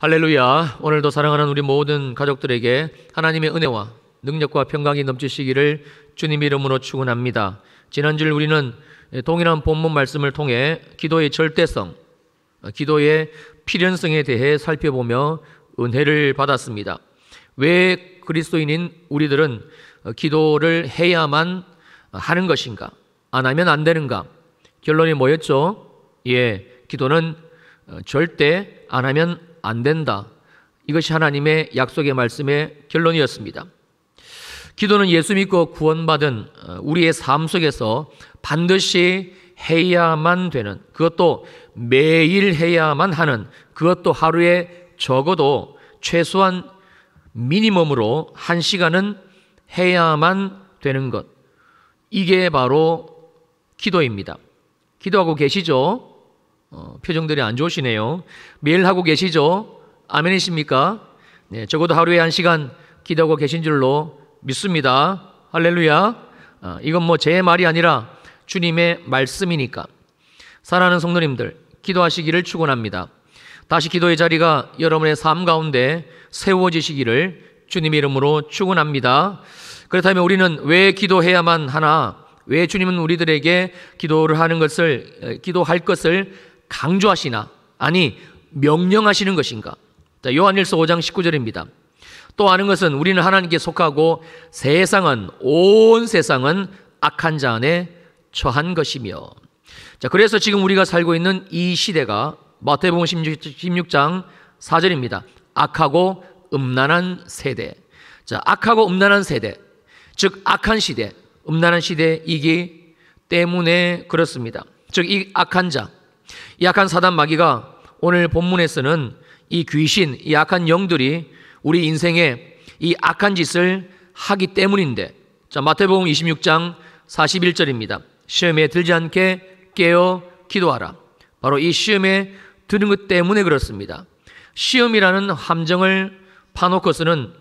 할렐루야. 오늘도 사랑하는 우리 모든 가족들에게 하나님의 은혜와 능력과 평강이 넘치시기를 주님 이름으로 축원합니다. 지난주에 우리는 동일한 본문 말씀을 통해 기도의 절대성, 기도의 필연성에 대해 살펴보며 은혜를 받았습니다. 왜 그리스도인인 우리들은 기도를 해야만 하는 것인가? 안 하면 안 되는가? 결론이 뭐였죠? 기도는 절대 안 하면 안 된다. 이것이 하나님의 약속의 말씀의 결론이었습니다. 기도는 예수 믿고 구원받은 우리의 삶 속에서 반드시 해야만 되는, 그것도 매일 해야만 하는, 그것도 하루에 적어도 최소한 미니멈으로 1시간은 해야만 되는 것. 이게 바로 기도입니다. 기도하고 계시죠? 표정들이 안 좋으시네요. 매일 하고 계시죠? 아멘이십니까? 네, 적어도 하루에 1시간 기도하고 계신 줄로 믿습니다. 할렐루야. 이건 제 말이 아니라 주님의 말씀이니까. 사랑하는 성도님들, 기도하시기를 축원합니다. 다시 기도의 자리가 여러분의 삶 가운데 세워지시기를 주님의 이름으로 축원합니다. 그렇다면 우리는 왜 기도해야만 하나? 왜 주님은 우리들에게 기도할 것을 강조하시나? 아니, 명령하시는 것인가? 요한일서 5장 19절입니다. 또 아는 것은 우리는 하나님께 속하고 온 세상은 악한 자 안에 처한 것이며. 그래서 지금 우리가 살고 있는 이 시대가 마태복음 16장 4절입니다. 악하고 음란한 세대. 악하고 음란한 세대, 즉 악한 시대, 음란한 시대이기 때문에 그렇습니다. 즉 이 악한 자, 이 악한 사단 마귀가 오늘 본문에서는 이 귀신, 이 악한 영들이 우리 인생에 이 악한 짓을 하기 때문인데, 마태복음 26장 41절입니다. 시험에 들지 않게 깨어 기도하라. 바로 이 시험에 드는 것 때문에 그렇습니다. 시험이라는 함정을 파놓고서는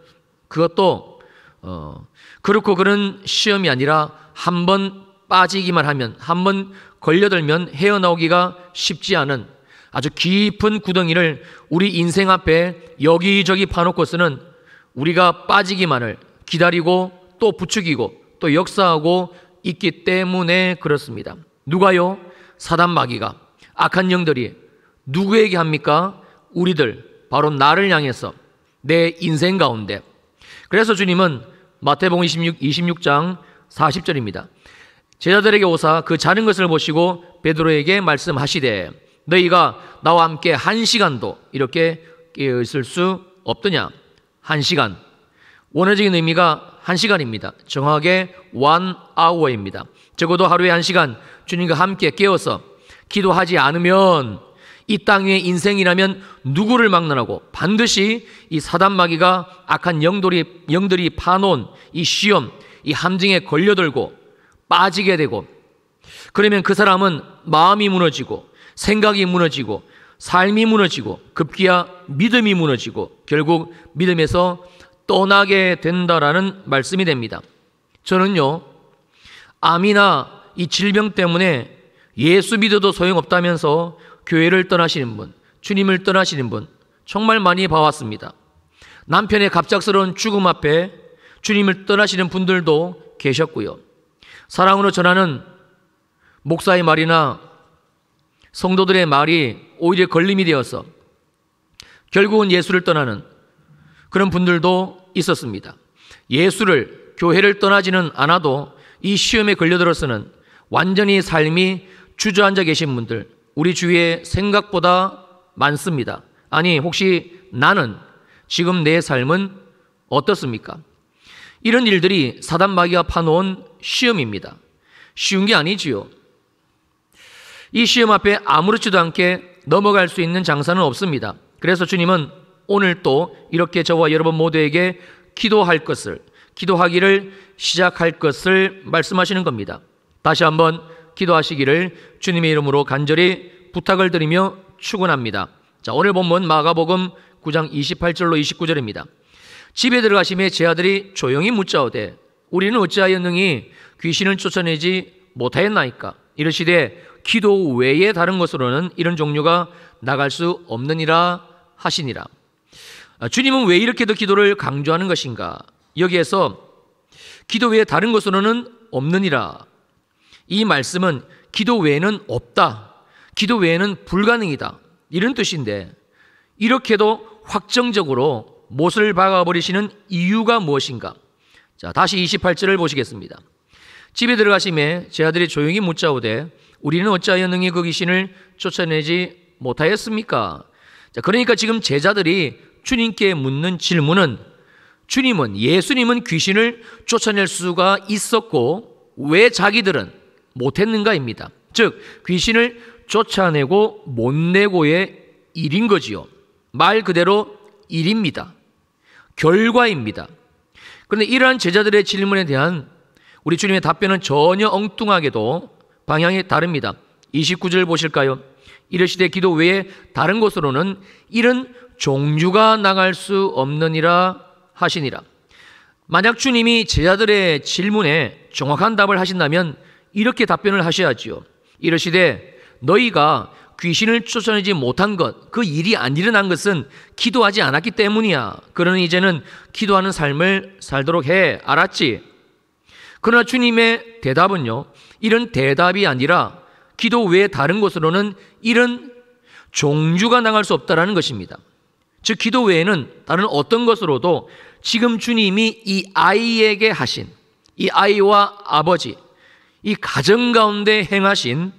그것도 그렇고 그런 시험이 아니라 한번 빠지기만 하면, 한번 걸려들면 헤어나오기가 쉽지 않은 아주 깊은 구덩이를 우리 인생 앞에 여기저기 파놓고서는 우리가 빠지기만을 기다리고 또 부추기고 또 역사하고 있기 때문에 그렇습니다. 누가요? 사단 마귀가, 악한 영들이 누구에게 합니까? 우리들, 바로 나를 향해서, 내 인생 가운데. 그래서 주님은 마태복음 26장 40절입니다. 제자들에게 오사 그 자는 것을 보시고 베드로에게 말씀하시되 너희가 나와 함께 1시간도 이렇게 깨어 있을 수 없더냐? 1시간. 원어적인 의미가 1시간입니다. 정확하게 1hour입니다. 적어도 하루에 1시간 주님과 함께 깨어서 기도하지 않으면 이 땅 위의 인생이라면 누구를 막론하고 반드시 이 사단 마귀가 악한 영들이 파놓은 이 시험, 이 함정에 걸려들고 빠지게 되고, 그러면 그 사람은 마음이 무너지고 생각이 무너지고 삶이 무너지고 급기야 믿음이 무너지고 결국 믿음에서 떠나게 된다라는 말씀이 됩니다. 저는요, 암이나 이 질병 때문에 예수 믿어도 소용없다면서 교회를 떠나시는 분, 주님을 떠나시는 분 정말 많이 봐왔습니다. 남편의 갑작스러운 죽음 앞에 주님을 떠나시는 분들도 계셨고요. 사랑으로 전하는 목사의 말이나 성도들의 말이 오히려 걸림이 되어서 결국은 예수를 떠나는 그런 분들도 있었습니다. 예수를, 교회를 떠나지는 않아도 이 시험에 걸려들어서는 완전히 삶이 주저앉아 계신 분들 우리 주위에 생각보다 많습니다. 아니, 혹시 나는 지금 내 삶은 어떻습니까? 이런 일들이 사단 마귀가 파놓은 시험입니다. 쉬운 게 아니지요. 이 시험 앞에 아무렇지도 않게 넘어갈 수 있는 장사는 없습니다. 그래서 주님은 오늘 또 이렇게 저와 여러분 모두에게 기도하기를 시작할 것을 말씀하시는 겁니다. 다시 한번 기도하시기를 주님의 이름으로 간절히 부탁을 드리며 축원합니다. 오늘 본문 마가복음 9장 28절로 29절입니다. 집에 들어가심에 제 아들이 조용히 묻자오되 우리는 어찌하여 능히 귀신을 쫓아내지 못하였나이까? 이르시되 기도 외에 다른 것으로는 이런 종류가 나갈 수 없느니라 하시니라. 주님은 왜 이렇게 더 기도를 강조하는 것인가? 여기에서 기도 외에 다른 것으로는 없느니라. 이 말씀은 기도 외에는 없다, 기도 외에는 불가능이다, 이런 뜻인데, 이렇게도 확정적으로 못을 박아버리시는 이유가 무엇인가? 자, 다시 28절을 보시겠습니다. 집에 들어가심에 제 아들이 조용히 묻자오되 우리는 어찌하여 능히 그 귀신을 쫓아내지 못하였습니까? 자, 그러니까 지금 제자들이 주님께 묻는 질문은, 예수님은 귀신을 쫓아낼 수가 있었고 왜 자기들은 못했는가입니다. 즉, 귀신을 쫓아내고 못 내고의 일인 거지요. 말 그대로 일입니다. 결과입니다. 그런데 이러한 제자들의 질문에 대한 우리 주님의 답변은 전혀 엉뚱하게도 방향이 다릅니다. 29절 보실까요? 이르시되 기도 외에 다른 곳으로는 이런 종류가 나갈 수 없느니라 하시니라. 만약 주님이 제자들의 질문에 정확한 답을 하신다면 이렇게 답변을 하셔야지요. 이르시되 너희가 귀신을 쫓아내지 못한 것, 그 일이 안 일어난 것은 기도하지 않았기 때문이야. 그러니 이제는 기도하는 삶을 살도록 해. 알았지? 그러나 주님의 대답은요, 이런 대답이 아니라 기도 외에 다른 곳으로는 이런 종류가 나갈 수 없다라는 것입니다. 즉, 기도 외에는 다른 어떤 것으로도 지금 주님이 이 아이에게 하신, 이 아이와 아버지, 이 가정 가운데 행하신,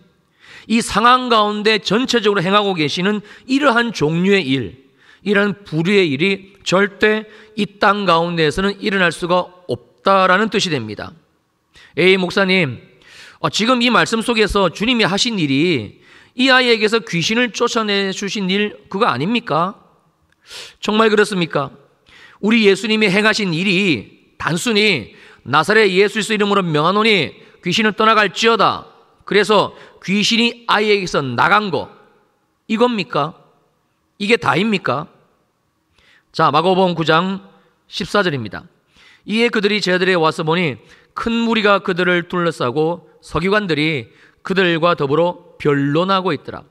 이 상황 가운데 전체적으로 행하고 계시는 이러한 종류의 일, 이러한 부류의 일이 절대 이 땅 가운데에서는 일어날 수가 없다라는 뜻이 됩니다. 에이 목사님, 지금 이 말씀 속에서 주님이 하신 일이 이 아이에게서 귀신을 쫓아내 주신 일, 그거 아닙니까? 정말 그렇습니까? 우리 예수님이 행하신 일이 단순히 나사렛 예수 그리스도 이름으로 명하노니 귀신은 떠나갈지어다, 그래서 귀신이 아이에게서 나간 거, 이겁니까? 이게 다입니까? 자, 마가복음 9장 14절입니다. 이에 그들이 제자들에게 와서 보니 큰 무리가 그들을 둘러싸고 서기관들이 그들과 더불어 변론하고 있더라.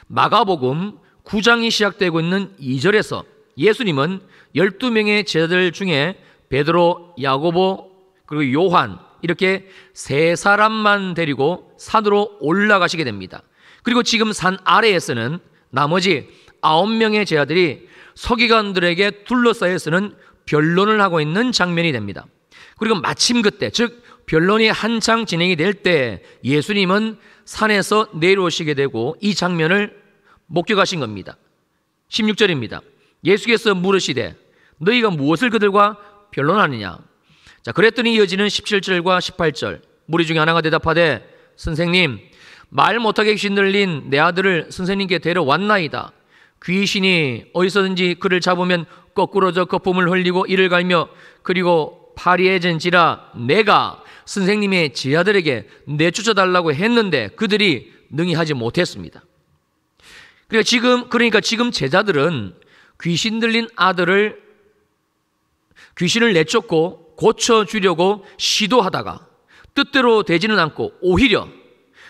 마가복음 9장이 시작되고 있는 2절에서 예수님은 12명의 제자들 중에 베드로, 야고보, 그리고 요한, 이렇게 세 사람만 데리고 산으로 올라가시게 됩니다. 그리고 지금 산 아래에서는 나머지 9명의 제자들이 서기관들에게 둘러싸여서는 변론을 하고 있는 장면이 됩니다. 그리고 마침 그때, 즉 변론이 한창 진행이 될 때 예수님은 산에서 내려오시게 되고 이 장면을 목격하신 겁니다. 16절입니다. 예수께서 물으시되 너희가 무엇을 그들과 변론하느냐? 자, 그랬더니 이어지는 17절과 18절, 무리 중에 하나가 대답하되 선생님, 말 못하게 귀신 들린 내 아들을 선생님께 데려왔나이다. 귀신이 어디서든지 그를 잡으면 거꾸러져 거품을 흘리고 이를 갈며 그리고 파리해진지라 내가 선생님의 제자들에게 내쫓아달라고 했는데 그들이 능히 하지 못했습니다. 그러니까 지금 제자들은 귀신 들린 아들을 귀신을 내쫓고 고쳐주려고 시도하다가 뜻대로 되지는 않고 오히려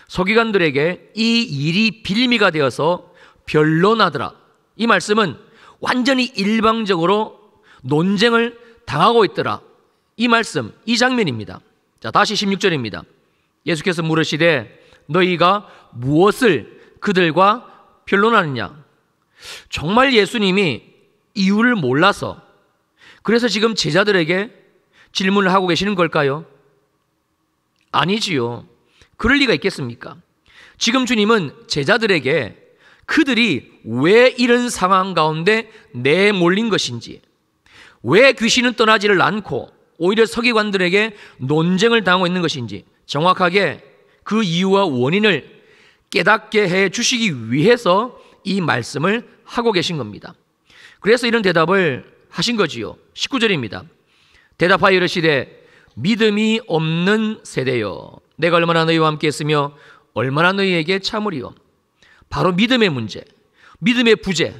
서기관들에게 이 일이 빌미가 되어서 변론하더라. 이 말씀은 완전히 일방적으로 논쟁을 당하고 있더라. 이 말씀, 이 장면입니다. 자, 다시 16절입니다. 예수께서 물으시되 너희가 무엇을 그들과 변론하느냐? 정말 예수님이 이유를 몰라서 그래서 지금 제자들에게 질문을 하고 계시는 걸까요? 아니지요. 그럴 리가 있겠습니까? 지금 주님은 제자들에게 그들이 왜 이런 상황 가운데 내몰린 것인지, 왜 귀신은 떠나지를 않고 오히려 서기관들에게 논쟁을 당하고 있는 것인지 정확하게 그 이유와 원인을 깨닫게 해 주시기 위해서 이 말씀을 하고 계신 겁니다. 그래서 이런 대답을 하신 거지요. 19절입니다. 대답하여 이르시되 믿음이 없는 세대여, 내가 얼마나 너희와 함께 했으며 얼마나 너희에게 참으리요. 바로 믿음의 문제, 믿음의 부재.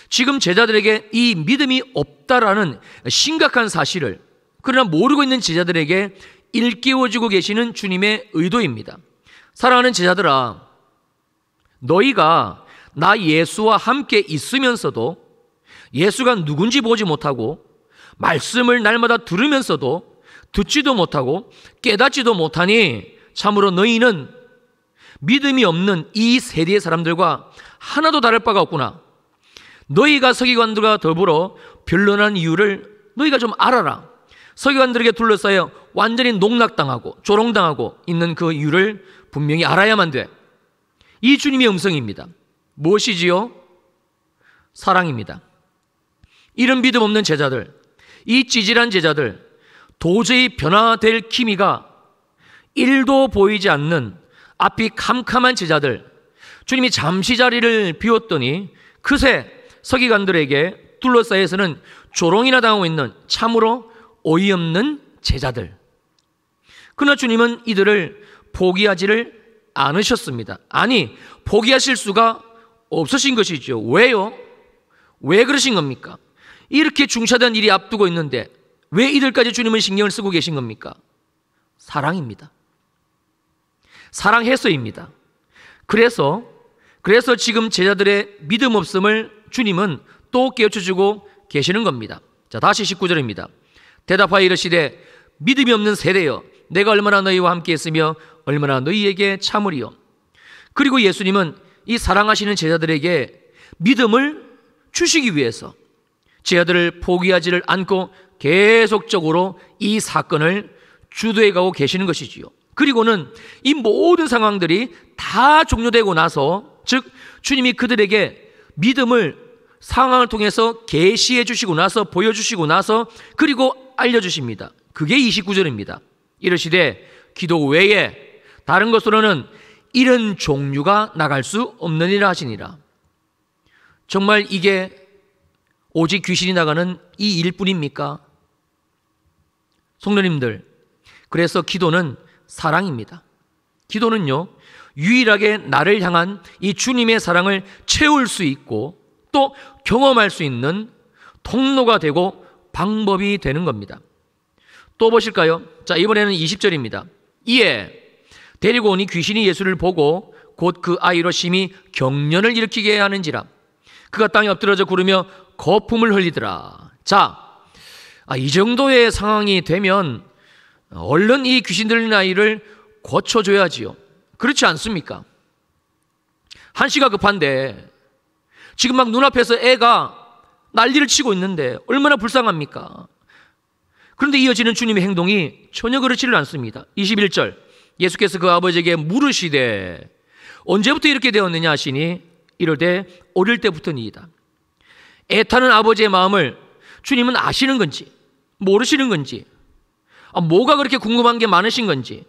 지금 제자들에게 이 믿음이 없다라는 심각한 사실을 그러나 모르고 있는 제자들에게 일깨워주고 계시는 주님의 의도입니다. 사랑하는 제자들아, 너희가 나 예수와 함께 있으면서도 예수가 누군지 보지 못하고 말씀을 날마다 들으면서도 듣지도 못하고 깨닫지도 못하니 참으로 너희는 믿음이 없는 이 세대의 사람들과 하나도 다를 바가 없구나. 너희가 서기관들과 더불어 변론한 이유를 너희가 좀 알아라. 서기관들에게 둘러싸여 완전히 농락당하고 조롱당하고 있는 그 이유를 분명히 알아야만 돼. 이 주님의 음성입니다. 무엇이지요? 사랑입니다. 이런 믿음 없는 제자들, 이 찌질한 제자들, 도저히 변화될 기미가 1도 보이지 않는 앞이 캄캄한 제자들, 주님이 잠시 자리를 비웠더니 그새 서기관들에게 둘러싸여서는 조롱이나 당하고 있는 참으로 어이없는 제자들. 그러나 주님은 이들을 포기하지를 않으셨습니다. 아니, 포기하실 수가 없으신 것이죠. 왜요? 왜 그러신 겁니까? 이렇게 중차대한 일이 앞두고 있는데 왜 이들까지 주님은 신경을 쓰고 계신 겁니까? 사랑입니다. 사랑해서입니다. 그래서 지금 제자들의 믿음 없음을 주님은 또 깨우쳐주고 계시는 겁니다. 자, 다시 19절입니다. 대답하여 이르시되 믿음이 없는 세대여, 내가 얼마나 너희와 함께 했으며 얼마나 너희에게 참으리요. 그리고 예수님은 이 사랑하시는 제자들에게 믿음을 주시기 위해서 제자들을 포기하지를 않고 계속적으로 이 사건을 주도해 가고 계시는 것이지요. 그리고는 이 모든 상황들이 다 종료되고 나서, 즉 주님이 그들에게 믿음을 상황을 통해서 계시해 주시고 나서, 보여주시고 나서, 그리고 알려주십니다. 그게 29절입니다. 이르시되 기도 외에 다른 것으로는 이런 종류가 나갈 수 없느니라 하시니라. 정말 이게 오직 귀신이 나가는 이 일뿐입니까? 성도님들, 그래서 기도는 사랑입니다. 기도는요, 유일하게 나를 향한 이 주님의 사랑을 채울 수 있고 또 경험할 수 있는 통로가 되고 방법이 되는 겁니다. 또 보실까요? 자, 이번에는 20절입니다. 이에 데리고 오니 귀신이 예수를 보고 곧 그 아이로 심히 경련을 일으키게 하는지라. 그가 땅에 엎드러져 구르며 거품을 흘리더라. 자, 이 정도의 상황이 되면 얼른 이 귀신 들린 아이를 고쳐줘야지요. 그렇지 않습니까? 한시가 급한데 지금 막 눈앞에서 애가 난리를 치고 있는데 얼마나 불쌍합니까? 그런데 이어지는 주님의 행동이 전혀 그렇지를 않습니다. 21절, 예수께서 그 아버지에게 물으시되 언제부터 이렇게 되었느냐 하시니 이르되 어릴 때부터니이다. 애타는 아버지의 마음을 주님은 아시는 건지 모르시는 건지, 뭐가 그렇게 궁금한 게 많으신 건지,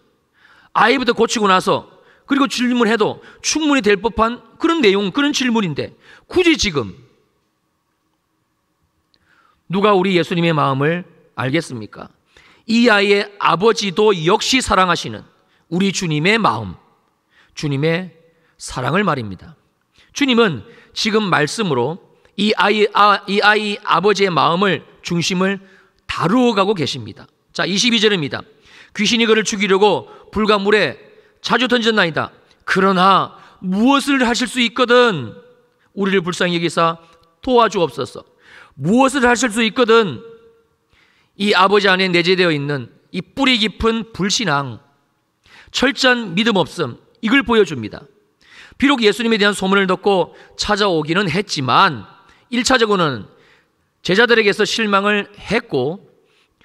아이부터 고치고 나서 그리고 질문해도 충분히 될 법한 그런 내용, 그런 질문인데 굳이 지금 누가 우리 예수님의 마음을 알겠습니까? 이 아이의 아버지도 역시 사랑하시는 우리 주님의 마음, 주님의 사랑을 말입니다. 주님은 지금 말씀으로 이 아이 아버지의 마음을, 중심을 다루어가고 계십니다. 자, 22절입니다. 귀신이 그를 죽이려고 불과 물에 자주 던졌나이다. 그러나 무엇을 하실 수 있거든 우리를 불쌍히 여기사 도와주옵소서. 무엇을 하실 수 있거든 이 아버지 안에 내재되어 있는 이 뿌리 깊은 불신앙, 철저한 믿음 없음, 이걸 보여줍니다. 비록 예수님에 대한 소문을 듣고 찾아오기는 했지만 1차적으로는 제자들에게서 실망을 했고,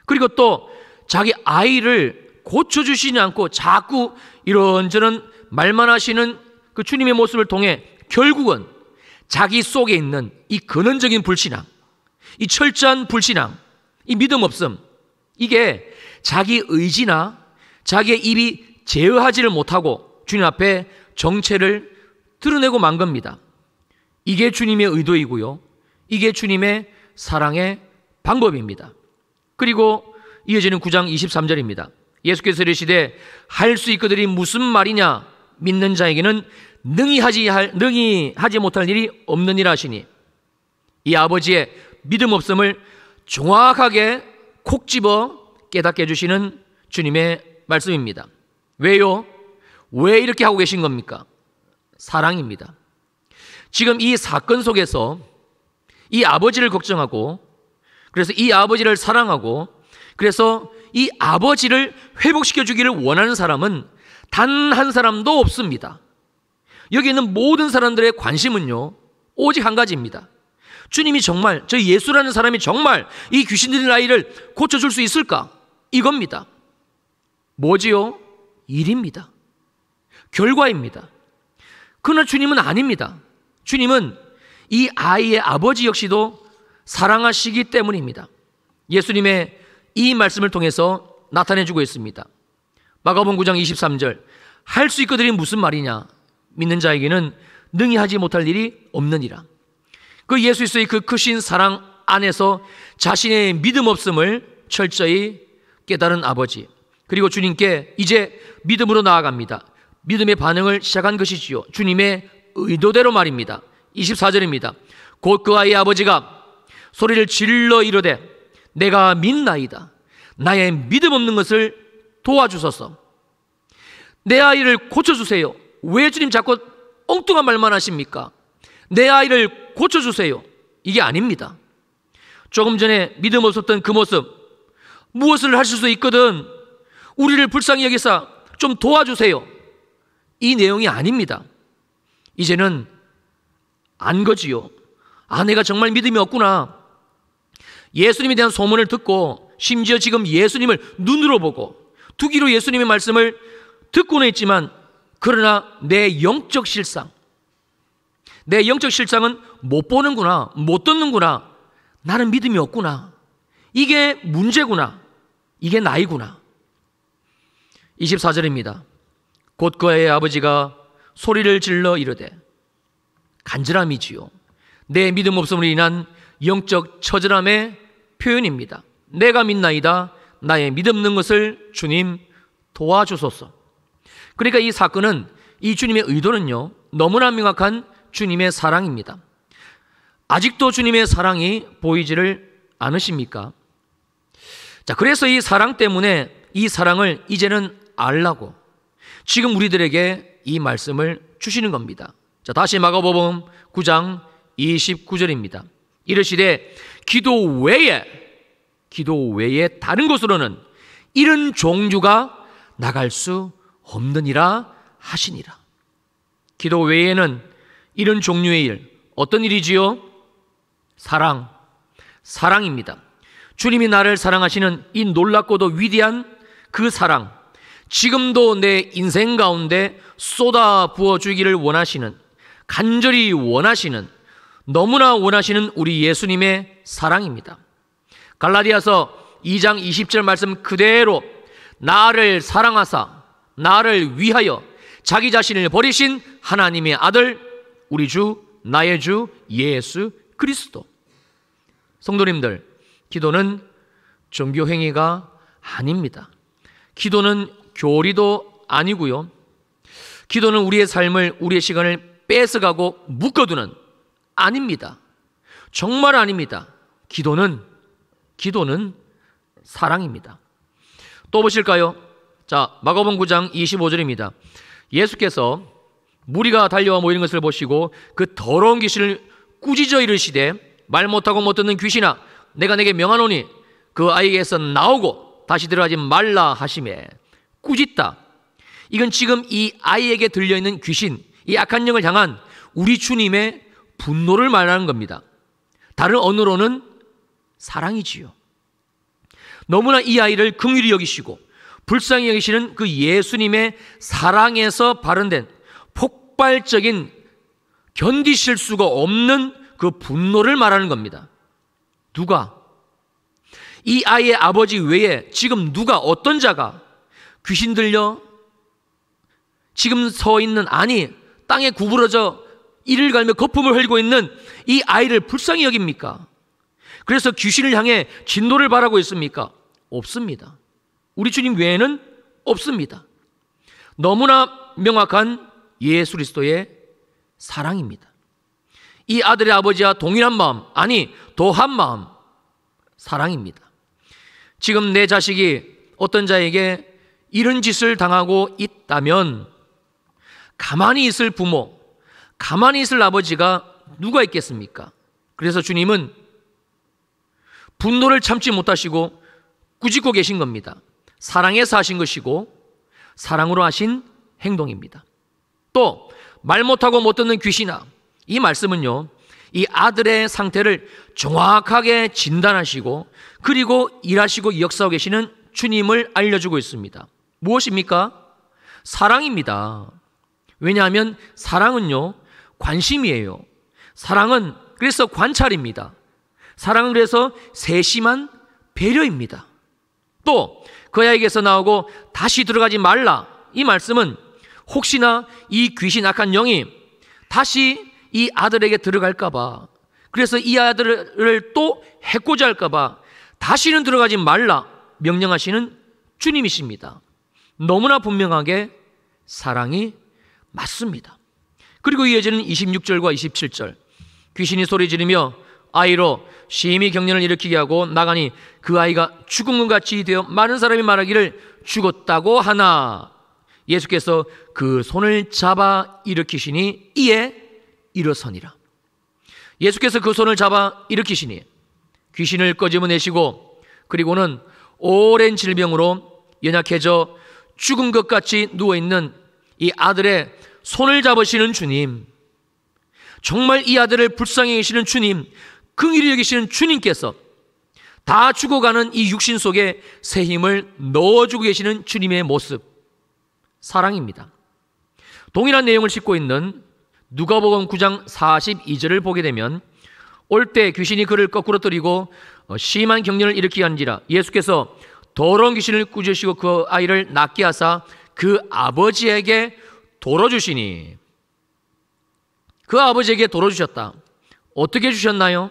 그리고 또 자기 아이를 고쳐주시지 않고 자꾸 이런저런 말만 하시는 그 주님의 모습을 통해 결국은 자기 속에 있는 이 근원적인 불신앙, 이 철저한 불신앙, 이 믿음 없음, 이게 자기 의지나 자기의 입이 제어하지를 못하고 주님 앞에 정체를 드러내고 만 겁니다. 이게 주님의 의도이고요, 이게 주님의 사랑의 방법입니다. 그리고 이어지는 9장 23절입니다. 예수께서 이르시되 할 수 있거들이 무슨 말이냐, 믿는 자에게는 능히 하지 못할 일이 없느니라 하시니, 이 아버지의 믿음 없음을 정확하게 콕 집어 깨닫게 해주시는 주님의 말씀입니다. 왜요? 왜 이렇게 하고 계신 겁니까? 사랑입니다. 지금 이 사건 속에서 이 아버지를 걱정하고, 그래서 이 아버지를 사랑하고, 그래서 이 아버지를 회복시켜 주기를 원하는 사람은 단 한 사람도 없습니다. 여기 있는 모든 사람들의 관심은요, 오직 한 가지입니다. 주님이 정말, 저 예수라는 사람이 정말 이 귀신 들린 아이를 고쳐줄 수 있을까? 이겁니다. 뭐지요? 일입니다. 결과입니다. 그러나 주님은 아닙니다. 주님은 이 아이의 아버지 역시도 사랑하시기 때문입니다. 예수님의 이 말씀을 통해서 나타내주고 있습니다. 마가복음 9장 23절, 할 수 있거든이 무슨 말이냐? 믿는 자에게는 능히 하지 못할 일이 없느니라. 그 예수 그리스도의 그 크신 사랑 안에서 자신의 믿음 없음을 철저히 깨달은 아버지, 그리고 주님께 이제 믿음으로 나아갑니다. 믿음의 반응을 시작한 것이지요. 주님의 의도대로 말입니다. 24절입니다. 곧 그 아이의 아버지가 소리를 질러 이르되 내가 믿나이다. 나의 믿음 없는 것을 도와주소서. 내 아이를 고쳐주세요. 왜 주님 자꾸 엉뚱한 말만 하십니까? 내 아이를 고쳐주세요. 이게 아닙니다. 조금 전에 믿음 없었던 그 모습, 무엇을 하실 수 있거든 우리를 불쌍히 여기사 좀 도와주세요. 이 내용이 아닙니다. 이제는 안 거지요. 아, 내가 정말 믿음이 없구나. 예수님에 대한 소문을 듣고, 심지어 지금 예수님을 눈으로 보고 두 귀로 예수님의 말씀을 듣고는 있지만, 그러나 내 영적 실상은 못 보는구나, 못 듣는구나, 나는 믿음이 없구나, 이게 문제구나, 이게 나이구나. 24절입니다. 곧 그의 아버지가 소리를 질러 이르되, 간절함이지요. 내 믿음 없음으로 인한 영적 처절함의 표현입니다. 내가 믿나이다. 나의 믿음 없는 것을 주님 도와주소서. 그러니까 이 사건은, 이 주님의 의도는요, 너무나 명확한 주님의 사랑입니다. 아직도 주님의 사랑이 보이지를 않으십니까? 자, 그래서 이 사랑 때문에 이 사랑을 이제는 알라고 지금 우리들에게 이 말씀을 주시는 겁니다. 자, 다시 마가복음 9장 29절입니다. 이르시되 기도 외에 다른 곳으로는 이런 종류가 나갈 수 없느니라 하시니라. 기도 외에는 이런 종류의 일, 어떤 일이지요? 사랑입니다. 주님이 나를 사랑하시는 이 놀랍고도 위대한 그 사랑, 지금도 내 인생 가운데 쏟아 부어주기를 원하시는, 간절히 원하시는, 너무나 원하시는 우리 예수님의 사랑입니다. 갈라디아서 2장 20절 말씀 그대로, 나를 사랑하사 나를 위하여 자기 자신을 버리신 하나님의 아들, 우리 주, 나의 주 예수 그리스도. 성도님들, 기도는 종교 행위가 아닙니다. 기도는 교리도 아니고요. 기도는 우리의 삶을, 우리의 시간을 뺏어가고 묶어두는, 아닙니다. 정말 아닙니다. 기도는 사랑입니다. 또 보실까요? 자, 마가복음 9장 25절입니다. 예수께서 무리가 달려와 모이는 것을 보시고 그 더러운 귀신을 꾸짖어 이르시되, 말 못하고 못 듣는 귀신아, 내가 내게 명하노니 그 아이에게서 나오고 다시 들어가지 말라 하시매. 꾸짖다. 이건 지금 이 아이에게 들려있는 귀신, 이 악한 영을 향한 우리 주님의 분노를 말하는 겁니다. 다른 언어로는 사랑이지요. 너무나 이 아이를 긍휼히 여기시고 불쌍히 여기시는 그 예수님의 사랑에서 발현된 폭발적인, 견디실 수가 없는 그 분노를 말하는 겁니다. 누가? 이 아이의 아버지 외에 지금 누가, 어떤 자가 귀신 들려 지금 서 있는, 아니 땅에 구부러져 이를 갈며 거품을 흘리고 있는 이 아이를 불쌍히 여깁니까? 그래서 귀신을 향해 진노를 바라고 있습니까? 없습니다. 우리 주님 외에는 없습니다. 너무나 명확한 예수 그리스도의 사랑입니다. 이 아들의 아버지와 동일한 마음, 아니 더한 마음, 사랑입니다. 지금 내 자식이 어떤 자에게 이런 짓을 당하고 있다면 가만히 있을 부모, 가만히 있을 아버지가 누가 있겠습니까? 그래서 주님은 분노를 참지 못하시고 꾸짖고 계신 겁니다. 사랑해서 하신 것이고 사랑으로 하신 행동입니다. 또 말 못하고 못 듣는 귀신아, 이 말씀은요, 이 아들의 상태를 정확하게 진단하시고 그리고 일하시고 역사하고 계시는 주님을 알려주고 있습니다. 무엇입니까? 사랑입니다. 왜냐하면 사랑은요, 관심이에요. 사랑은 그래서 관찰입니다. 사랑은 그래서 세심한 배려입니다. 또 그 아이에게서 나오고 다시 들어가지 말라, 이 말씀은 혹시나 이 귀신 악한 영이 다시 이 아들에게 들어갈까 봐, 그래서 이 아들을 또 해코지 할까 봐 다시는 들어가지 말라 명령하시는 주님이십니다. 너무나 분명하게 사랑이 맞습니다. 그리고 이어지는 26절과 27절, 귀신이 소리 지르며 아이로 심히 경련을 일으키게 하고 나가니 그 아이가 죽은 것 같이 되어 많은 사람이 말하기를 죽었다고 하나 예수께서 그 손을 잡아 일으키시니 이에 일어서니라. 예수께서 그 손을 잡아 일으키시니 귀신을 끄집어내시고 그리고는 오랜 질병으로 연약해져 죽은 것 같이 누워있는 이 아들의 손을 잡으시는 주님, 정말 이 아들을 불쌍히 여기시는 주님, 긍휼히 여기시는 주님께서 다 죽어가는 이 육신 속에 새 힘을 넣어주고 계시는 주님의 모습, 사랑입니다. 동일한 내용을 싣고 있는 누가복음 9장 42절을 보게 되면 올 때 귀신이 그를 거꾸로 때리고 심한 경련을 일으키게 한지라 예수께서 더러운 귀신을 꾸짖으시고 그 아이를 낫게 하사 그 아버지에게 돌어주시니, 그 아버지에게 돌어주셨다. 어떻게 주셨나요?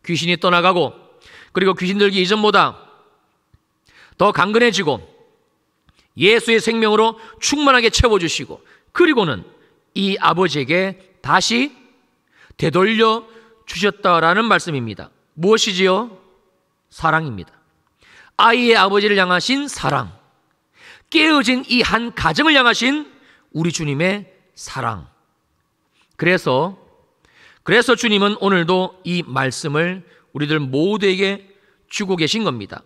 귀신이 떠나가고 그리고 귀신 들기 이전보다 더 강건해지고 예수의 생명으로 충만하게 채워주시고 그리고는 이 아버지에게 다시 되돌려 주셨다라는 말씀입니다. 무엇이지요? 사랑입니다. 아이의 아버지를 향하신 사랑, 깨어진 이 한 가정을 향하신 우리 주님의 사랑. 그래서 주님은 오늘도 이 말씀을 우리들 모두에게 주고 계신 겁니다.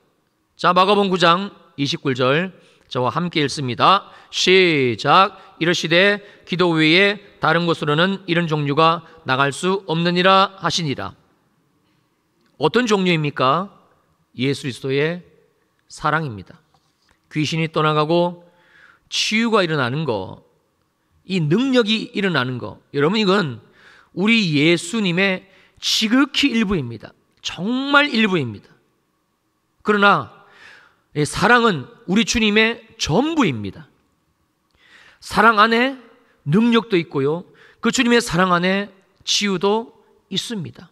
자, 마가복음 9장 29절 저와 함께 읽습니다. 시작. 이르시되 기도 외에 다른 곳으로는 이런 종류가 나갈 수 없느니라 하시니라. 어떤 종류입니까? 예수 그리스도의 사랑입니다. 귀신이 떠나가고 치유가 일어나는 거, 이 능력이 일어나는 거, 여러분 이건 우리 예수님의 지극히 일부입니다. 정말 일부입니다. 그러나 사랑은 우리 주님의 전부입니다. 사랑 안에 능력도 있고요, 그 주님의 사랑 안에 치유도 있습니다.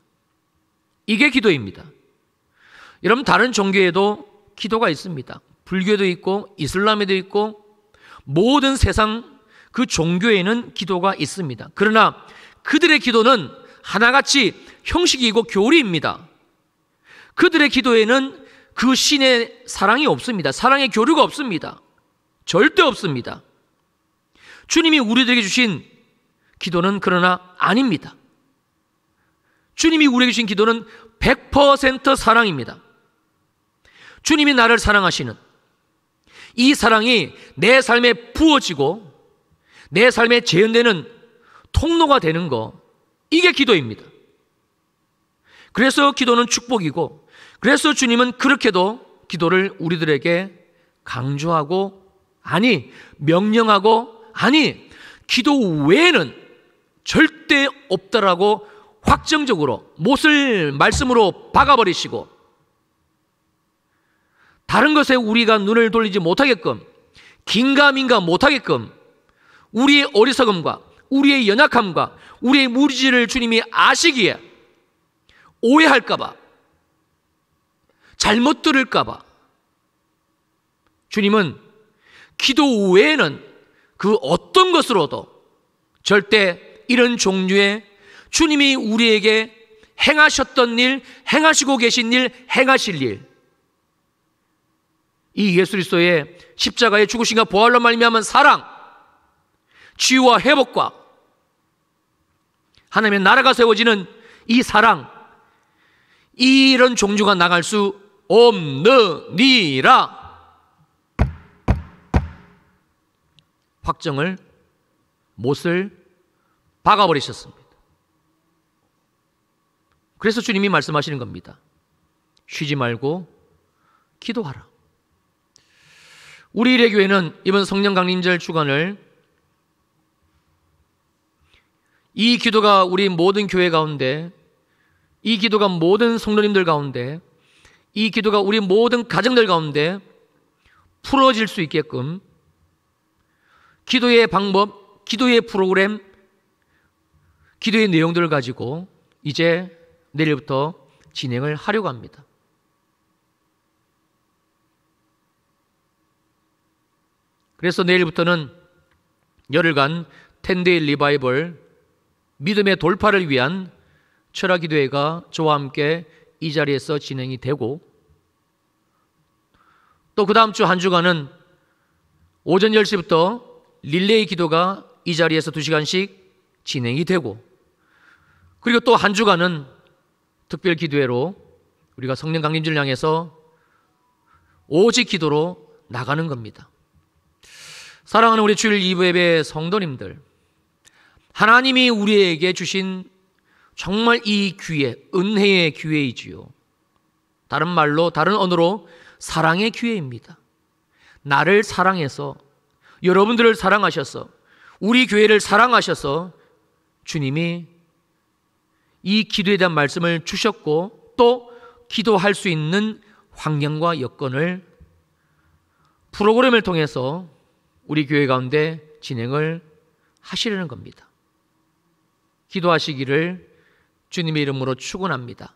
이게 기도입니다. 여러분 다른 종교에도 기도가 있습니다. 불교도 있고 이슬람에도 있고 모든 세상 그 종교에는 기도가 있습니다. 그러나 그들의 기도는 하나같이 형식이고 교리입니다. 그들의 기도에는 그 신의 사랑이 없습니다. 사랑의 교류가 없습니다. 절대 없습니다. 주님이 우리들에게 주신 기도는 그러나 아닙니다. 주님이 우리에게 주신 기도는 100% 사랑입니다. 주님이 나를 사랑하시는 이 사랑이 내 삶에 부어지고 내 삶에 재현되는 통로가 되는 거, 이게 기도입니다. 그래서 기도는 축복이고, 그래서 주님은 그렇게도 기도를 우리들에게 강조하고, 아니 명령하고, 아니 기도 외에는 절대 없다라고 확정적으로 못을 말씀으로 박아버리시고, 다른 것에 우리가 눈을 돌리지 못하게끔, 긴가민가 못하게끔 우리의 어리석음과 우리의 연약함과 우리의 무리지를 주님이 아시기에 오해할까봐, 잘못 들을까봐 주님은 기도 외에는 그 어떤 것으로도 절대 이런 종류의 주님이 우리에게 행하셨던 일, 행하시고 계신 일, 행하실 일, 이 예수 그리스도의 십자가의 죽으심과 부활로 말미암은 사랑, 치유와 회복과 하나님의 나라가 세워지는 이 사랑, 이런 종교가 나갈 수 없느니라 확정을 못을 박아버리셨습니다. 그래서 주님이 말씀하시는 겁니다. 쉬지 말고 기도하라. 우리 일회교회는 이번 성령 강림절 주간을 이 기도가 우리 모든 교회 가운데, 이 기도가 모든 성도님들 가운데, 이 기도가 우리 모든 가정들 가운데 풀어질 수 있게끔 기도의 방법, 기도의 프로그램, 기도의 내용들을 가지고 이제 내일부터 진행을 하려고 합니다. 그래서 내일부터는 열흘간 10데이 리바이벌 믿음의 돌파를 위한 철학 기도회가 저와 함께 이 자리에서 진행이 되고, 또 그 다음 주 한 주간은 오전 10시부터 릴레이 기도가 이 자리에서 2시간씩 진행이 되고, 그리고 또 한 주간은 특별 기도회로 우리가 성령 강림절을 향해서 오직 기도로 나가는 겁니다. 사랑하는 우리 주일 2부 예배 성도님들, 하나님이 우리에게 주신 정말 이 기회, 은혜의 기회이지요. 다른 말로, 다른 언어로 사랑의 기회입니다. 나를 사랑해서, 여러분들을 사랑하셔서, 우리 교회를 사랑하셔서 주님이 이 기도에 대한 말씀을 주셨고, 또 기도할 수 있는 환경과 여건을 프로그램을 통해서 우리 교회 가운데 진행을 하시려는 겁니다. 기도하시기를 주님의 이름으로 축원합니다.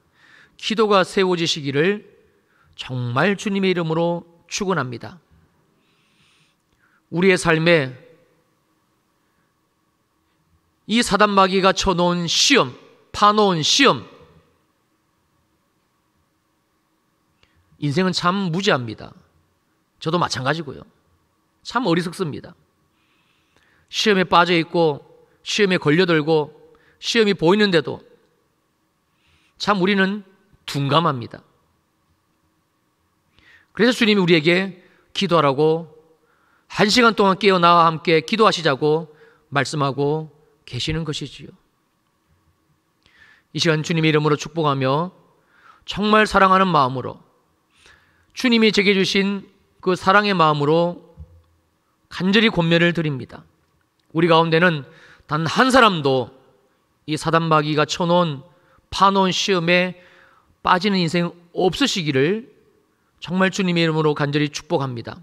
기도가 세워지시기를 정말 주님의 이름으로 축원합니다. 우리의 삶에 이 사단마귀가 쳐놓은 시험, 파놓은 시험, 인생은 참 무지합니다. 저도 마찬가지고요. 참 어리석습니다. 시험에 빠져 있고, 시험에 걸려들고, 시험이 보이는데도 참 우리는 둔감합니다. 그래서 주님이 우리에게 기도하라고 1시간 동안 깨어나와 함께 기도하시자고 말씀하고 계시는 것이지요. 이 시간 주님의 이름으로 축복하며 정말 사랑하는 마음으로, 주님이 제게 주신 그 사랑의 마음으로 간절히 권면을 드립니다. 우리 가운데는 단 한 사람도 이 사단마귀가 쳐놓은 파놓은 시험에 빠지는 인생 없으시기를 정말 주님의 이름으로 간절히 축복합니다.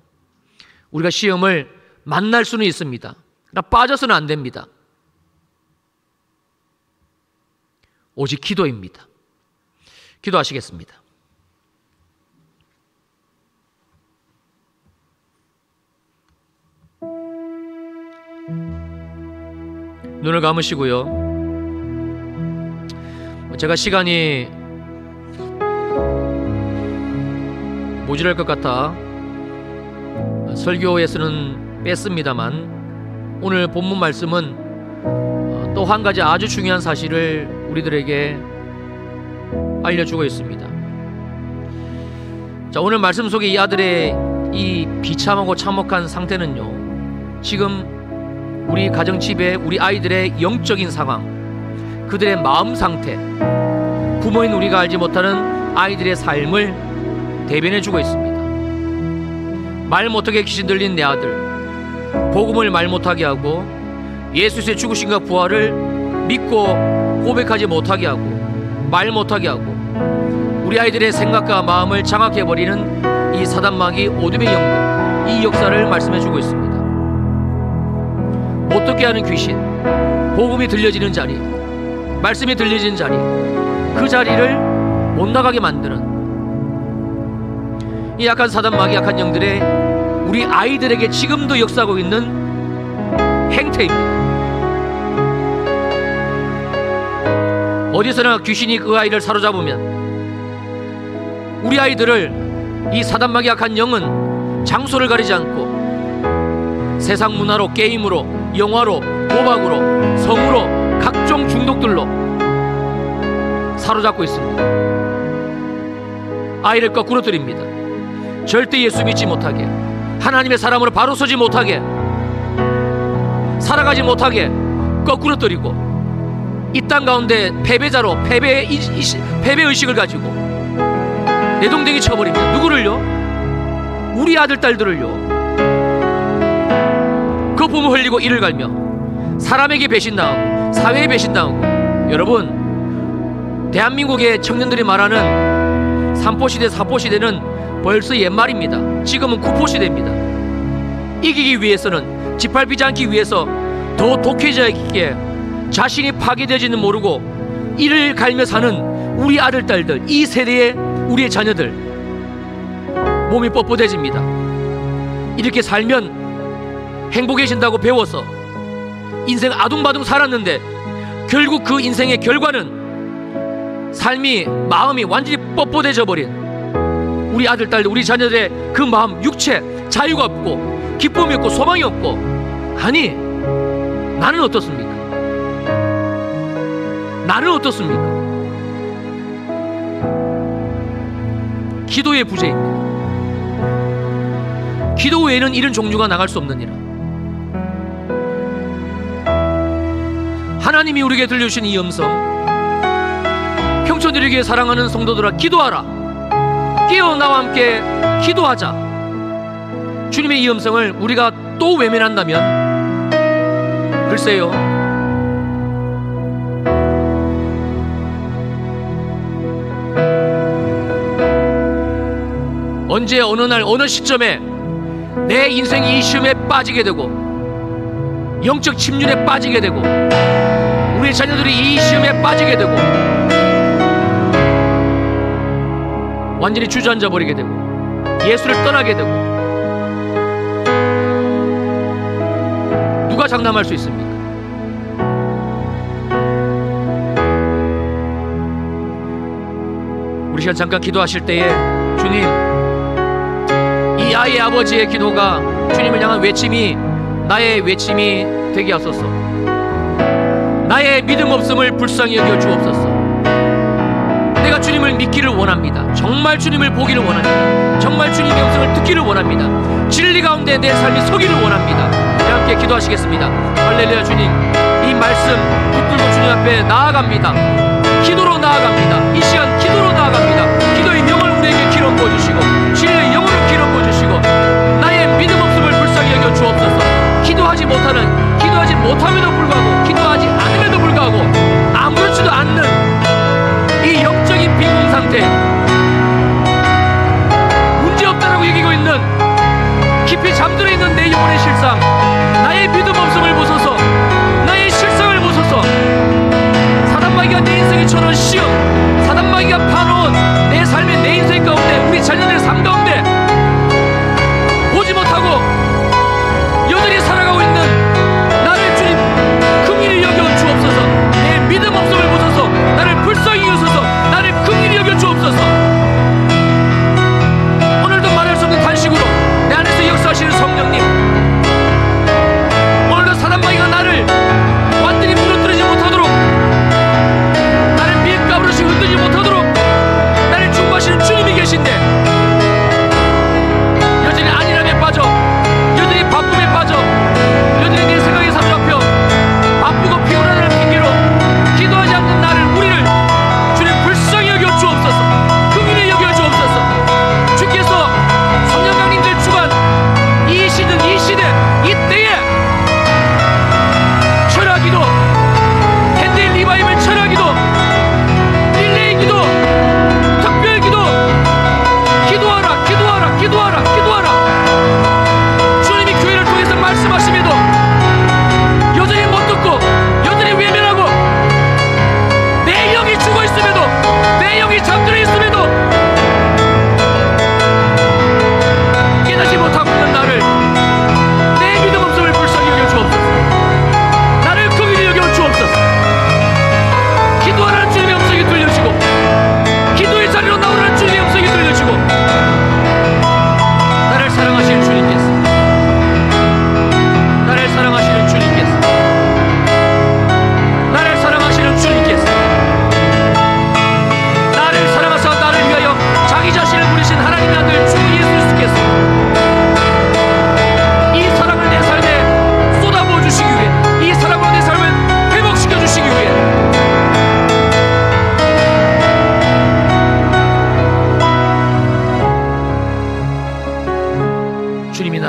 우리가 시험을 만날 수는 있습니다. 그러나 빠져서는 안 됩니다. 오직 기도입니다. 기도하시겠습니다. 눈을 감으시고요. 제가 시간이 모자랄 것 같아 설교에서는 뺐습니다만, 오늘 본문 말씀은 또 한 가지 아주 중요한 사실을 우리들에게 알려주고 있습니다. 자, 오늘 말씀 속에 이 아들의 이 비참하고 참혹한 상태는요, 지금 우리 가정집에 우리 아이들의 영적인 상황, 그들의 마음 상태, 부모인 우리가 알지 못하는 아이들의 삶을 대변해주고 있습니다. 말 못하게 귀신 들린 내 아들, 복음을 말 못하게 하고 예수의 죽으심과 부활을 믿고 고백하지 못하게 하고 말 못하게 하고 우리 아이들의 생각과 마음을 장악해버리는 이 사단마귀 오둠의 영들, 이 역사를 말씀해주고 있습니다. 못 듣게 하는 귀신, 복음이 들려지는 자리, 말씀이 들려지는 자리, 그 자리를 못 나가게 만드는 이 약한 사단마귀, 약한 영들의 우리 아이들에게 지금도 역사하고 있는 행태입니다. 어디서나 귀신이 그 아이를 사로잡으면 우리 아이들을 이 사단마귀 약한 영은 장소를 가리지 않고 세상 문화로, 게임으로, 영화로, 도박으로, 성으로, 각종 중독들로 사로잡고 있습니다. 아이를 거꾸로 드립니다. 절대 예수 믿지 못하게, 하나님의 사람으로 바로 서지 못하게, 살아가지 못하게 거꾸로 드리고, 이 땅 가운데 패배자로 패배의식을 가지고 내동댕이 쳐버립니다. 누구를요? 우리 아들 딸들을요. 그 부모 흘리고 이를 갈며 사람에게 배신당하고 사회에 배신당하고. 여러분, 대한민국의 청년들이 말하는 3포시대 4포시대는 벌써 옛말입니다. 지금은 9포시대입니다. 이기기 위해서는, 짓밟히지 않기 위해서 더 독해져 있게 자신이 파괴되지는 모르고 이를 갈며 사는 우리 아들 딸들, 이 세대의 우리의 자녀들 몸이 뻣뻣해집니다. 이렇게 살면 행복해진다고 배워서 인생 아둥바둥 살았는데 결국 그 인생의 결과는 삶이, 마음이 완전히 뻣뻣해져 버린 우리 아들 딸들, 우리 자녀들의 그 마음, 육체, 자유가 없고 기쁨이 없고 소망이 없고. 아니, 나는 어떻습니까? 나는 어떻습니까? 기도의 부재입니다. 기도 외에는 이런 종류가 나갈 수 없느니라. 하나님이 우리에게 들려주신 이 음성, 평촌드리기에 사랑하는 성도들아, 기도하라. 깨어 나와 함께 기도하자. 주님의 이 음성을 우리가 또 외면한다면, 글쎄요, 언제 어느 날 어느 시점에 내 인생이 이 시험에 빠지게 되고 영적 침륜에 빠지게 되고 우리 자녀들이 이 시험에 빠지게 되고 완전히 주저앉아 버리게 되고 예수를 떠나게 되고, 누가 장담할 수 있습니까? 우리 시간 잠깐 기도하실 때에, 주님, 이 아이의 아버지의 기도가 주님을 향한 외침이 나의 외침이 되게 하소서. 나의 믿음 없음을 불쌍히 여겨 주옵소서. 내가 주님을 믿기를 원합니다. 정말 주님을 보기를 원합니다. 정말 주님의 음성을 듣기를 원합니다. 진리 가운데 내 삶이 서기를 원합니다. 네, 함께 기도하시겠습니다. 할렐루야. 주님, 이 말씀 붙들고 주님 앞에 나아갑니다. 기도로 나아갑니다. 이 시간 기도로 나아갑니다. 기도의 영을 우리에게 기름 부어주시고 진리의 영으로 기름 부어주시고 나의 믿음 없음을 불쌍히 여겨 주옵소서. 기도하지 못함에도 불구하고, 기도하지 않음에도 불구하고 아무렇지도 않는 이 영적인 빈곤 상태, 문제없다라고 여기고 있는, 깊이 잠들어 있는 내 영혼의 실상, 나의 믿음 없음을 보소서. 나의 실상을 보소서. 사단마귀가 내 인생에 쳐놓은 시험, 사단마귀가 파놓은 내 삶의, 내 인생 가운데, 우리 자녀들의 삶 가운데 보지 못하고 여전히 살아가고 있는 나를 주님 긍휼히 여겨 주옵소서. 내 믿음 없음을 보소서. 나를 불쌍히 여소서. 나를 긍휼히 여겨 주옵소서. 오늘도 말할 수 없는 단식으로 내 안에서 역사하시는 성령님, 오늘도 사단마귀가 나를 완전히 무너뜨리지 못하도록 나를 밀가부르시고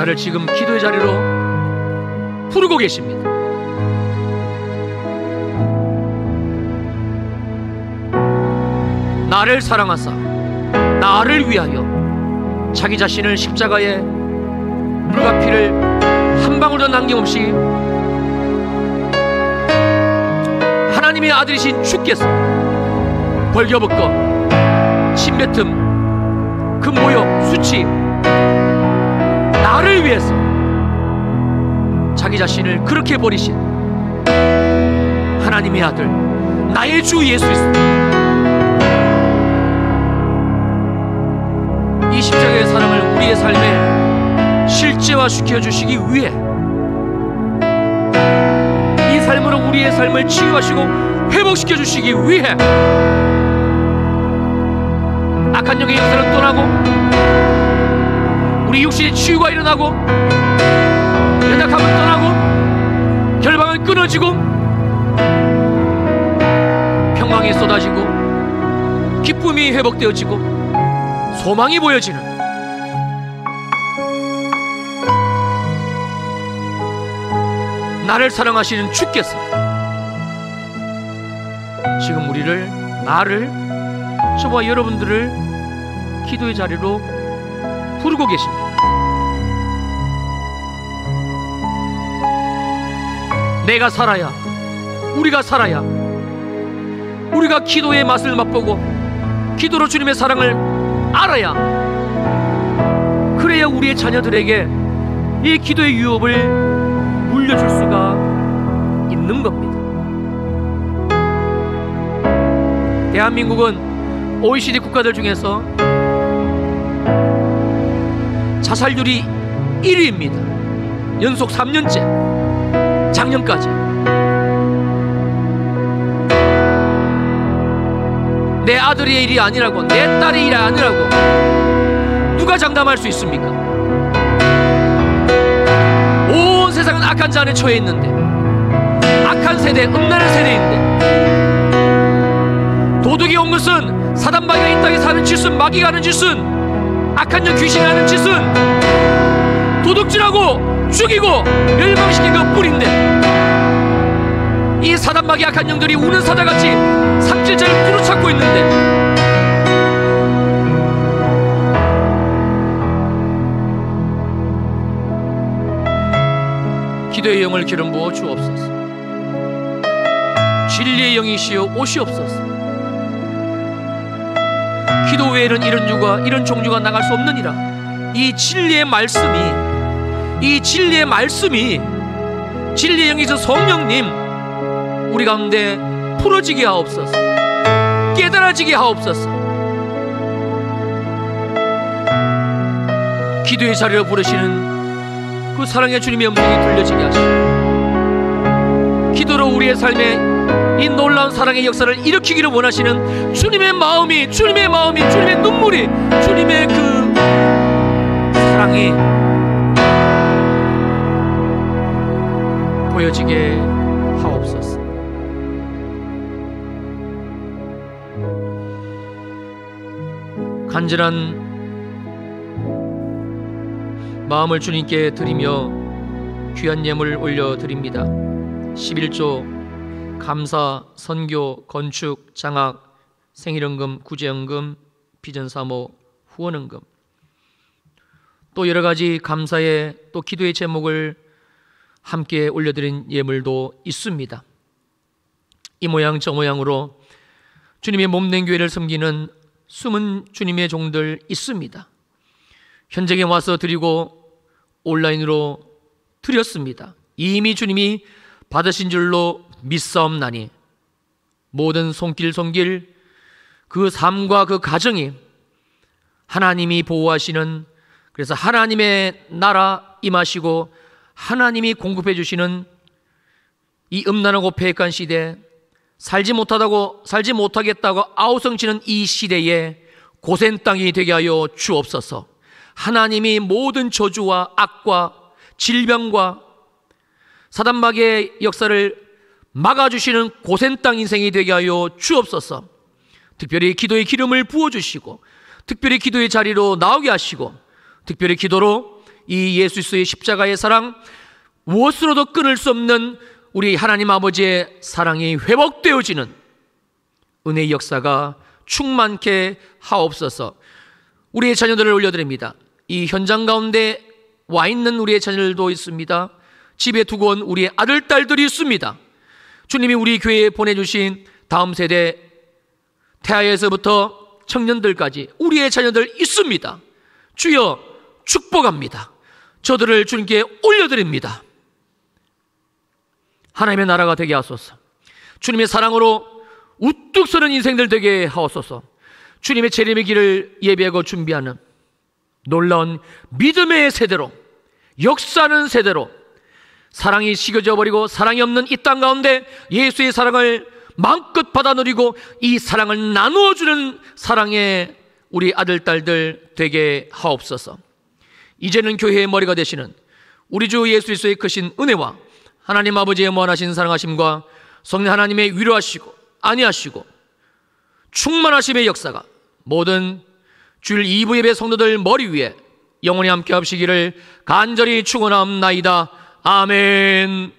나를 지금 기도의 자리로 부르고 계십니다. 나를 사랑하사 나를 위하여 자기 자신을 십자가에 물과 피를 한 방울도 남김없이 하나님의 아들이신 주께서 벌겨벗고 침뱉음 그 모욕 수치 나를 위해서 자기 자신을 그렇게 버리신 하나님의 아들 나의 주 예수 그리스도, 이 십자가의 사랑을 우리의 삶에 실제화시켜 주시기 위해, 이 삶으로 우리의 삶을 치유하시고 회복시켜 주시기 위해 악한 영의 역사는 떠나고 우리 육신의 치유가 일어나고 연약함은 떠나고 결방은 끊어지고 평강이 쏟아지고 기쁨이 회복되어지고 소망이 보여지는 나를 사랑하시는 주께서 지금 우리를, 나를, 저와 여러분들을 기도의 자리로 부르고 계십니다. 내가 살아야, 우리가 살아야, 우리가 기도의 맛을 맛보고 기도로 주님의 사랑을 알아야, 그래야 우리의 자녀들에게 이 기도의 유업을 물려줄 수가 있는 겁니다. 대한민국은 OECD 국가들 중에서 자살률이 1위입니다. 연속 3년째, 작년까지. 내 아들의 일이 아니라고, 내 딸의 일이 아니라고 누가 장담할 수 있습니까? 온 세상은 악한 자 안에 처해 있는데, 악한 세대, 음란한 세대인데, 도둑이 온 것은, 사단마귀가 이 땅에 사는 짓은, 마귀가 하는 짓은, 악한 영 귀신이 하는 짓은 도둑질하고 죽이고 멸망시킨 것 뿐인데, 이 사단마귀 악한 영들이 우는 사자같이 삽질자를 부르찾고 있는데, 기도의 영을 기름 부어 주옵소서. 진리의 영이시여 오시옵소서. 기도 외에는 이런 유가, 이런 종류가 나갈 수 없느니라. 이 진리의 말씀이, 이 진리의 말씀이, 진리의 영이신 성령님 우리 가운데 풀어지게 하옵소서. 깨달아지게 하옵소서. 기도의 자리로 부르시는 그 사랑의 주님의 음성이 들려지게 하시고, 기도로 우리의 삶에 이 놀라운 사랑의 역사를 일으키기를 원하시는 주님의 마음이, 주님의 마음이, 주님의 눈물이, 주님의 그 사랑이 보여지게 하옵소서. 간절한 마음을 주님께 드리며 귀한 예물 올려드립니다. 11조 감사, 선교, 건축, 장학, 생일연금, 구제연금, 비전사모, 후원연금, 또 여러가지 감사의 또 기도의 제목을 함께 올려드린 예물도 있습니다. 이 모양 저 모양으로 주님의 몸된 교회를 섬기는 숨은 주님의 종들 있습니다. 현장에 와서 드리고 온라인으로 드렸습니다. 이미 주님이 받으신 줄로 믿사옵나니 모든 손길 손길 그 삶과 그 가정이 하나님이 보호하시는, 그래서 하나님의 나라 임하시고 하나님이 공급해 주시는 이 음란하고 패역한 시대, 살지 못하겠다고 아우성치는 이 시대에 고센 땅이 되게 하여 주옵소서. 하나님이 모든 저주와 악과 질병과 사단마귀의 역사를 막아주시는 고센 땅 인생이 되게 하여 주옵소서. 특별히 기도의 기름을 부어주시고, 특별히 기도의 자리로 나오게 하시고, 특별히 기도로 이 예수 그리스도의 십자가의 사랑, 무엇으로도 끊을 수 없는 우리 하나님 아버지의 사랑이 회복되어지는 은혜의 역사가 충만케 하옵소서. 우리의 자녀들을 올려드립니다. 이 현장 가운데 와 있는 우리의 자녀들도 있습니다. 집에 두고 온 우리의 아들, 딸들이 있습니다. 주님이 우리 교회에 보내주신 다음 세대, 태아에서부터 청년들까지 우리의 자녀들 있습니다. 주여 축복합니다. 저들을 주님께 올려드립니다. 하나님의 나라가 되게 하소서. 주님의 사랑으로 우뚝 서는 인생들 되게 하옵소서. 주님의 재림의 길을 예비하고 준비하는 놀라운 믿음의 세대로, 역사하는 세대로, 사랑이 식어져 버리고 사랑이 없는 이 땅 가운데 예수의 사랑을 마음껏 받아 누리고 이 사랑을 나누어주는 사랑의 우리 아들, 딸들 되게 하옵소서. 이제는 교회의 머리가 되시는 우리 주 예수 그리스도의 크신 은혜와 하나님 아버지의 무한하신 사랑하심과 성령 하나님의 위로하시고 안위하시고 충만하심의 역사가 모든 주일 2부 예배 성도들 머리 위에 영원히 함께 하시기를 간절히 축원하옵나이다. 아멘.